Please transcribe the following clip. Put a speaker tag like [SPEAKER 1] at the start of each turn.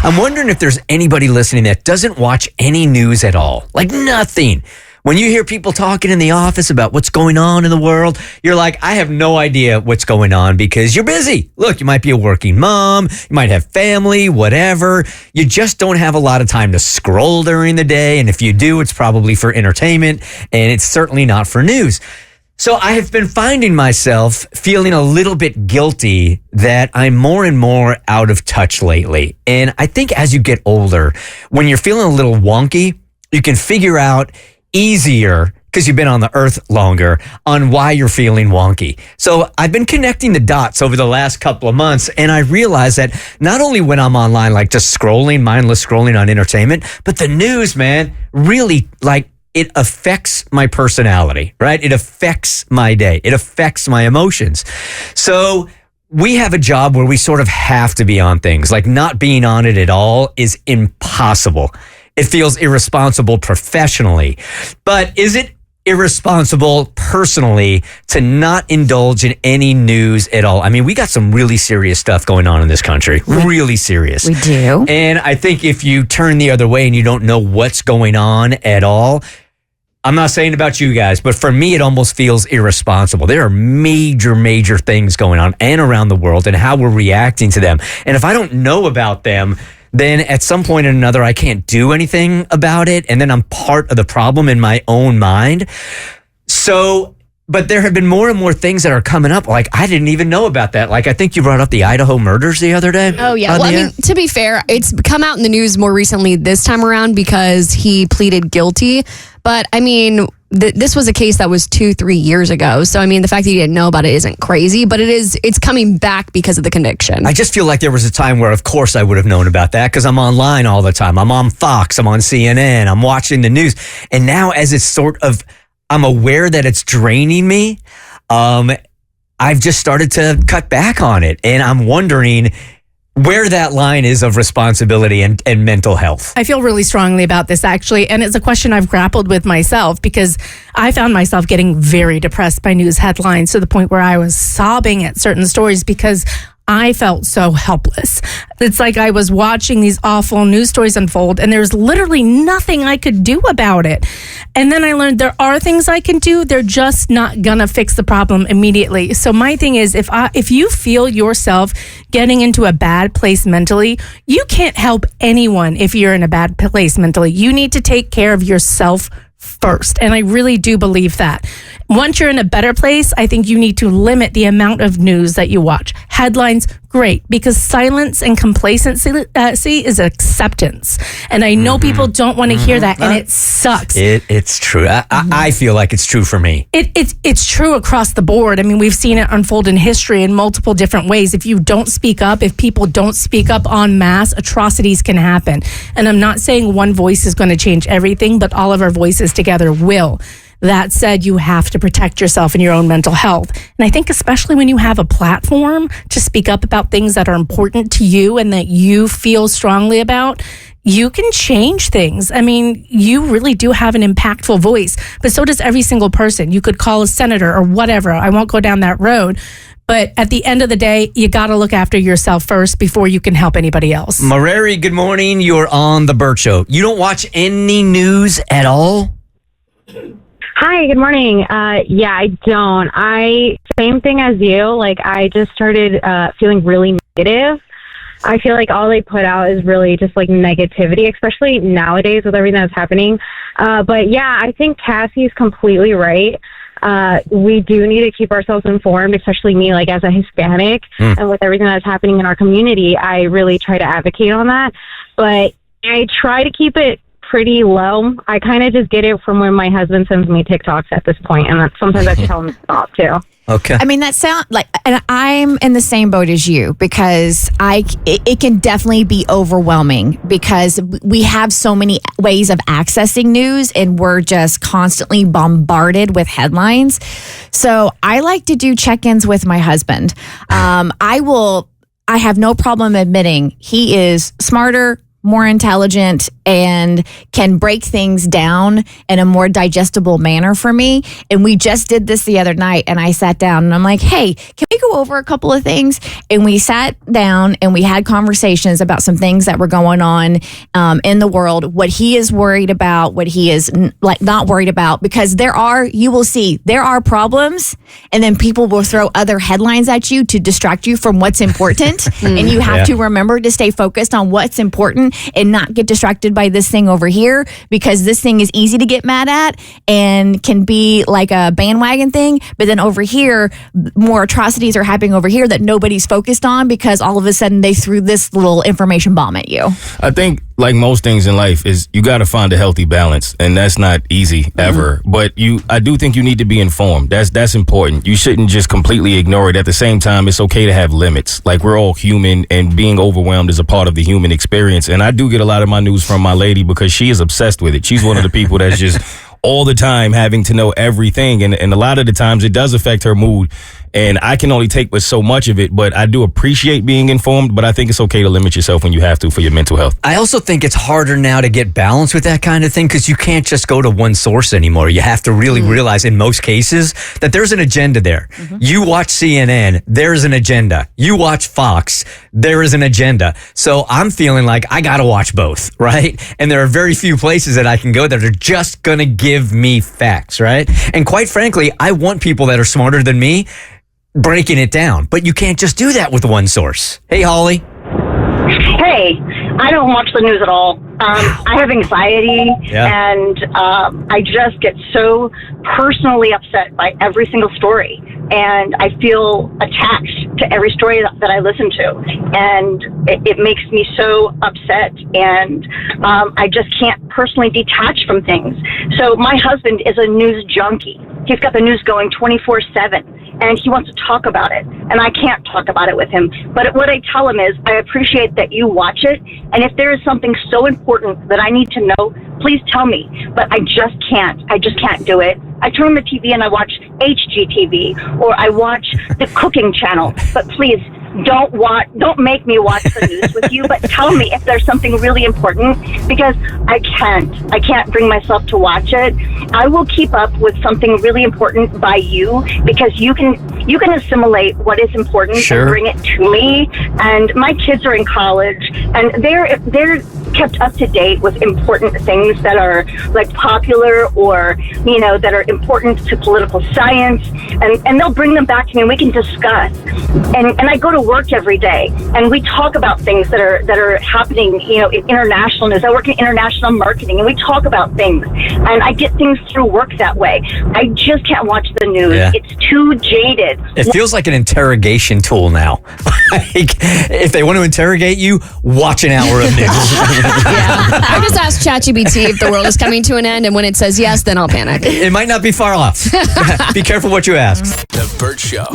[SPEAKER 1] I'm wondering if there's anybody listening that doesn't watch any news at all. Like nothing. When you hear people talking in the office about what's going on in the world, you're like, I have no idea what's going on because you're busy. Look, you might be a working mom, you might have family, whatever. You just don't have a lot of time to scroll during the day. And if you do, it's probably for entertainment and it's certainly not for news. So I have been finding myself feeling a little bit guilty that I'm more and more out of touch lately. And I think as you get older, when you're feeling a little wonky, you can figure out easier, because you've been on the earth longer, on why you're feeling wonky. So I've been connecting the dots over the last couple of months, and I realized that not only when I'm online, like just scrolling, mindless scrolling on entertainment, but the news, man, really like it affects my personality, right? It affects my day. It affects my emotions. So we have a job where we sort of have to be on things. Like not being on it at all is impossible. It feels irresponsible professionally, but is it irresponsible personally to not indulge in any news at all? I mean, we got some really serious stuff going on in this country, really serious.
[SPEAKER 2] We do.
[SPEAKER 1] And I think if you turn the other way and you don't know what's going on at all, I'm not saying about you guys, but for me, it almost feels irresponsible. There are major, major things going on and around the world and how we're reacting to them. And if I don't know about them, then at some point or another, I can't do anything about it. And then I'm part of the problem in my own mind. So, but there have been more and more things that are coming up. Like, I didn't even know about that. Like, I think you brought up the Idaho murders the other day.
[SPEAKER 3] Oh, yeah. Well, I mean, to be fair, it's come out in the news more recently this time around because he pleaded guilty. But, I mean, this was a case that was 2-3 years ago. So, I mean, the fact that you didn't know about it isn't crazy, but it's coming back because of the conviction.
[SPEAKER 1] I just feel like there was a time where, of course, I would have known about that because I'm online all the time. I'm on Fox, I'm on CNN, I'm watching the news. And now as it's sort of, I'm aware that it's draining me, I've just started to cut back on it. And I'm wondering where that line is of responsibility and mental health.
[SPEAKER 4] I feel really strongly about this, actually. And it's a question I've grappled with myself because I found myself getting very depressed by news headlines to the point where I was sobbing at certain stories because I felt so helpless. It's like I was watching these awful news stories unfold and there's literally nothing I could do about it. And then I learned there are things I can do. They're just not gonna fix the problem immediately. So my thing is, if you feel yourself getting into a bad place mentally, you can't help anyone if you're in a bad place mentally. You need to take care of yourself first. And I really do believe that. Once you're in a better place, I think you need to limit the amount of news that you watch. Headlines, great, because silence and complacency is acceptance. And I know people don't want to hear that, and it sucks.
[SPEAKER 1] It's true. I feel like it's true for me.
[SPEAKER 4] It's true across the board. I mean, we've seen it unfold in history in multiple different ways. If you don't speak up, if people don't speak up en masse, atrocities can happen. And I'm not saying one voice is going to change everything, but all of our voices together will. That said, you have to protect yourself and your own mental health. And I think especially when you have a platform to speak up about things that are important to you and that you feel strongly about, you can change things. I mean, you really do have an impactful voice, but so does every single person. You could call a senator or whatever. I won't go down that road. But at the end of the day, you got to look after yourself first before you can help anybody else.
[SPEAKER 1] Mareri, good morning. You're on The Bert Show. You don't watch any news at all?
[SPEAKER 5] Hi, good morning. Yeah, I don't. Same thing as you. Like, I just started feeling really negative. I feel like all they put out is really just like negativity, especially nowadays with everything that's happening. But yeah, I think Cassie's completely right. We do need to keep ourselves informed, especially me, like as a Hispanic, and with everything that's happening in our community, I really try to advocate on that. But I try to keep it pretty low. I kind of just get it from when my husband sends me TikToks at this point, and sometimes I tell him to stop too.
[SPEAKER 1] Okay.
[SPEAKER 2] I mean, that sound like, and I'm in the same boat as you because it can definitely be overwhelming because we have so many ways of accessing news and we're just constantly bombarded with headlines. So I like to do check-ins with my husband. I have no problem admitting he is smarter, more intelligent, and can break things down in a more digestible manner for me. And we just did this the other night, and I sat down and I'm like, hey, can we go over a couple of things? And we sat down and we had conversations about some things that were going on in the world, what he is worried about, what he is not worried about, because you will see there are problems, and then people will throw other headlines at you to distract you from what's important. And you have to remember to stay focused on what's important and not get distracted by this thing over here, because this thing is easy to get mad at and can be like a bandwagon thing. But then over here, more atrocities are happening over here that nobody's focused on, because all of a sudden they threw this little information bomb at you.
[SPEAKER 6] I think, like most things in life, is you got to find a healthy balance, and that's not easy ever. But I do think you need to be informed. That's important. You shouldn't just completely ignore it. At the same time, it's okay to have limits. Like, we're all human, and being overwhelmed is a part of the human experience. And I do get a lot of my news from my lady, because she is obsessed with it. She's one of the people that's just all the time having to know everything, and a lot of the times it does affect her mood. And I can only take with so much of it, but I do appreciate being informed. But I think it's okay to limit yourself when you have to for your mental health.
[SPEAKER 1] I also think it's harder now to get balance with that kind of thing, because you can't just go to one source anymore. You have to really realize in most cases that there's an agenda there. You watch CNN, there's an agenda. You watch Fox, there is an agenda. So I'm feeling like I got to watch both, right? And there are very few places that I can go that are just going to give me facts, right? And quite frankly, I want people that are smarter than me breaking it down, but you can't just do that with one source. Hey, Holly.
[SPEAKER 7] Hey, I don't watch the news at all. I have anxiety, and I just get so personally upset by every single story, and I feel attached to every story that I listen to, and it makes me so upset, and I just can't personally detach from things. So my husband is a news junkie. He's got the news going 24/7. And he wants to talk about it, and I can't talk about it with him. But what I tell him is, I appreciate that you watch it, and if there is something so important that I need to know, please tell me. But I just can't. I just can't do it. I turn on the TV and I watch HGTV, or I watch the cooking channel. But please, don't make me watch the news with you, but tell me if there's something really important, because I can't bring myself to watch it. I will keep up with something really important by you, because you can assimilate what is important and bring it to me. And my kids are in college, and they're kept up to date with important things that are like popular, or that are important to political science, and they'll bring them back to me and we can discuss. And I go to work every day, and we talk about things that are happening, in international news. I work in international marketing, and we talk about things, and I get things through work that way. I just can't watch the news.
[SPEAKER 1] Yeah.
[SPEAKER 7] It's too jaded.
[SPEAKER 1] It feels like an interrogation tool now. Like, if they want to interrogate you, watch an hour of news.
[SPEAKER 3] I just asked ChatGPT if the world is coming to an end, and when it says yes, then I'll panic.
[SPEAKER 1] It might not be far off. Be careful what you ask.
[SPEAKER 8] The Bert Show.